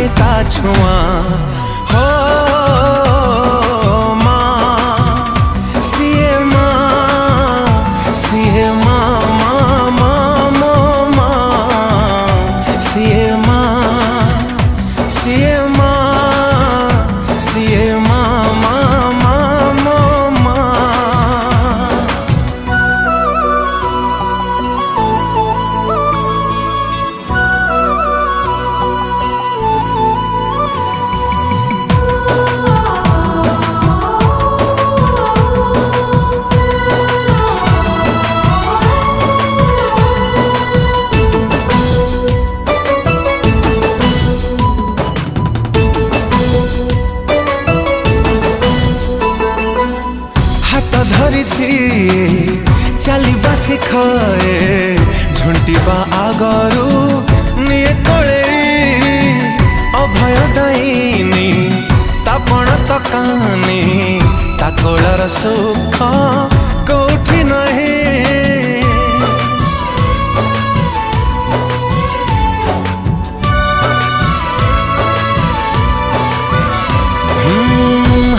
लागे ता छुआ हो धरी सी चलिबा सिखाए झुंटिबा आगरू निये कोले अभय दईनी तापण तकानी ताकोलर सुख कोठी नहीं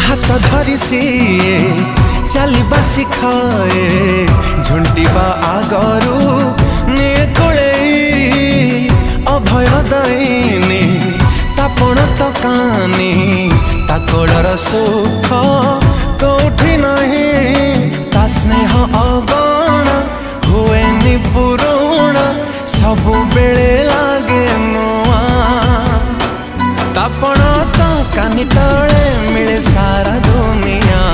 हाथ धरी सी चलिबा सिखाए झुंटिबा आगरू निये कोले अभय दईनी तापण तकानी ताकोलर सुख कोठी नहीं ता स्नेह अगण हुएनी पुरुण सबु बेले लागे नुआ तापण तकानी तले मिले सारा दुनिया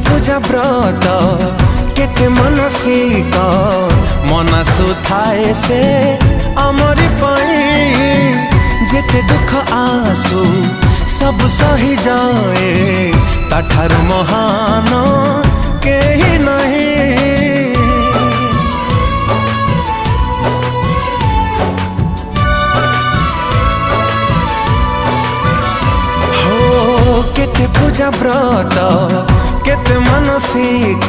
पूजा व्रत केते मनसिक मनसु थाए से अमरी पाई जेते दुख आसु सब सही जाए ताठारु महान केही नहीं हो केते पूजा व्रत केते मनसिक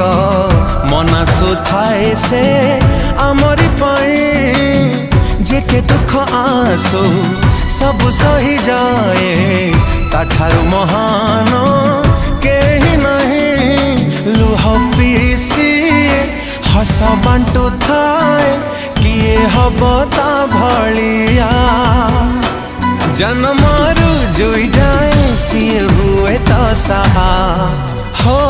मनसु थाए से आमरी पाई जेते दुख आसु सब सही जाए ताठारु महान केही नहीं लुह पीसी हस बांटू थाए किए हब ता भलिया जन्मरु जुई जाए सिए हुए तो सहा हो।